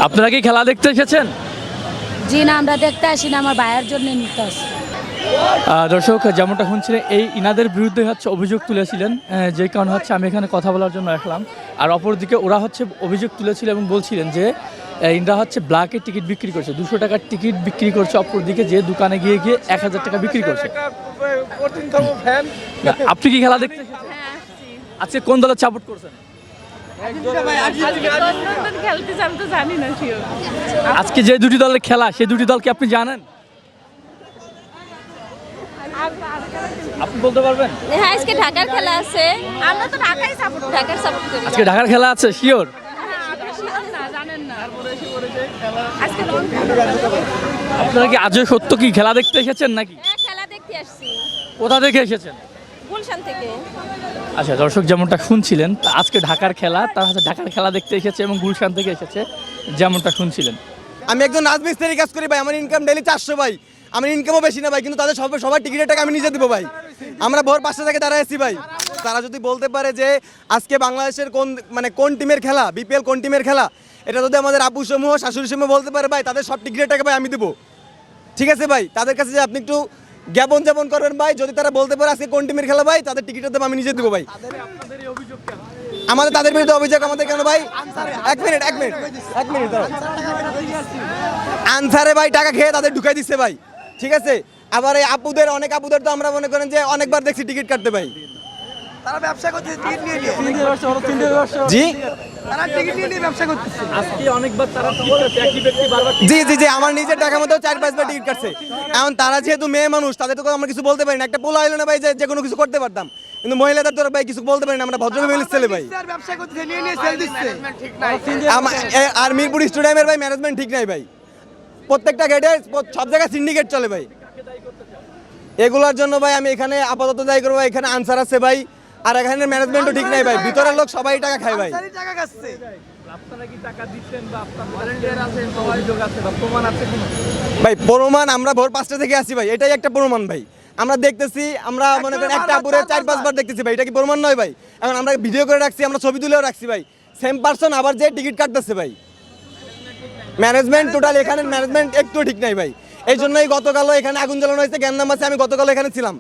আপনারা কি খেলা দেখতে এসেছেন? জি না, আমরা দেখতে আসি না, আমার ভাইয়ের জন্য নিতে আসি। দর্শক, যেমনটা শুনছিলেন, এই ইনাদের বিরুদ্ধে হচ্ছে অভিযোগ তুলেছিলেন, যে কারণে হচ্ছে আমি এখানে কথা বলার জন্য আসলাম। আর অপরদিকে ওরা হচ্ছে অভিযোগ তুলেছিল এবং বলছিলেন যে ইনরা হচ্ছে ব্ল্যাকে টিকিট বিক্রি করছে, 200 টাকার টিকিট বিক্রি করছে, অপরদিকে যে দোকানে গিয়ে 1000 টাকা বিক্রি করছে। আপনি কি খেলা দেখতে এসেছেন? আজকে কোন দলের সাপোর্ট করছেন? আজকে যে দুটি দলের খেলা, সেই দুটি দল কি আপনি জানেন? আপনি বলতে পারবেন? হ্যাঁ, আজকে ঢাকার খেলা আছে। আমরা তো ঢাকায় সাপোর্ট করি। আজকে ঢাকার খেলা আছে, শিওর? আপনারা কি আজও সত্য কি খেলা দেখতে এসেছেন নাকি? হ্যাঁ, খেলা দেখতে আসছি কোথা থেকে এসেছেন? গুলশান থেকে। আচ্ছা দর্শক, যেমনটা শুনছিলেন, আজকে ঢাকার খেলা, তারা হচ্ছে ঢাকার খেলা দেখতে এসেছে এবং গুলশান থেকে এসেছে, যেমনটা শুনছিলেন। আমি একজন রাজমিস্ত্রি কাজ করি ভাই, আমার ইনকাম ডেইলি 400 ভাই। আমার ইনকামও বেশি না ভাই, কিন্তু তাদের সবার টিকিটের টাকা আমি নিজে দিব ভাই। আমরা ভোর 5টা থেকে দাঁড়ায় আছি ভাই। তারা যদি বলতে পারে যে আজকে বাংলাদেশের কোন টিমের খেলা, বিপিএল কোন টিমের খেলা, এটা যদি আমাদের আবু সমূহ শাশুড়ি সমূহ বলতে পারে ভাই, তাদের সব টিকিটের টাকা ভাই আমি দেবো। ঠিক আছে ভাই, তাদের কাছে যে আপনি একটু জ্ঞাপন যাপন করবেন ভাই, যদি তারা বলতে পারে আজকে কোন টিমের খেলা ভাই, তাদের টিকিটের দাম আমি নিজে দেবো ভাই। তাদের বিরুদ্ধে অভিযোগ আমাদের কেন ভাই? এক মিনিট আনসারে ভাই টাকা খেয়ে তাদের ঢুকাই দিচ্ছে ভাই। ঠিক আছে, আবার এই অনেক আপুদের তো আমরা মনে করেন যে অনেকবার দেখছি টিকিট কাটতে ভাই। তারা ব্যবসা করতে টিকিট নিয়ে জি জি আমার নিজের টাকা মতো 4-5 বার টিকিট কাটছে। এখন তারা যেহেতু মেয়ে মানুষ, তাদের তো আমরা কিছু বলতে পারি না। একটা পোলা হইলো না ভাই যে কোনো কিছু করতে পারতাম, কিন্তু মহিলাদের তো ভাই কিছু বলতে পারি না। আমরা ভদ্র ফ্যামিলির ছেলে ভাই। ব্যবসা করতে নিয়ে সেল দিচ্ছে। আর মিরপুর স্টেডিয়ামের ভাই ম্যানেজমেন্ট ঠিক নাই ভাই। প্রত্যেকটা গেটে সব জায়গায় সিন্ডিকেট চলে ভাই। এগুলোর জন্য ভাই আমি এখানে আপাতত দায়ী করবো। এখানে আনসার আছে ভাই, আর এখানে ম্যানেজমেন্টও ঠিক নাই ভাই। ভিতরের লোক সবাই টাকা খায় ভাই। টাকা খাচ্ছে। ভাই প্রমাণ আমরা ভোর 5টা থেকে আসি ভাই, এটাই একটা প্রমাণ ভাই। আমরা দেখতেছি, আমরা মনে করেন একটা আপুরে 4-5 বার দেখতেছি ভাই, এটা কি প্রমাণ নয় ভাই? এখন আমরা ভিডিও করে রাখছি, আমরা ছবি তুলেও রাখছি ভাই। সেম পারসন আবার যে টিকিট কাটতেছে ভাই। ম্যানেজমেন্ট এখানে ম্যানেজমেন্ট একটু ঠিক নাই ভাই। এই জন্যই গতকালও এখানে আগুন জ্বালানো হয়েছে, জ্ঞানদাম আছে। আমি গতকাল এখানে ছিলাম।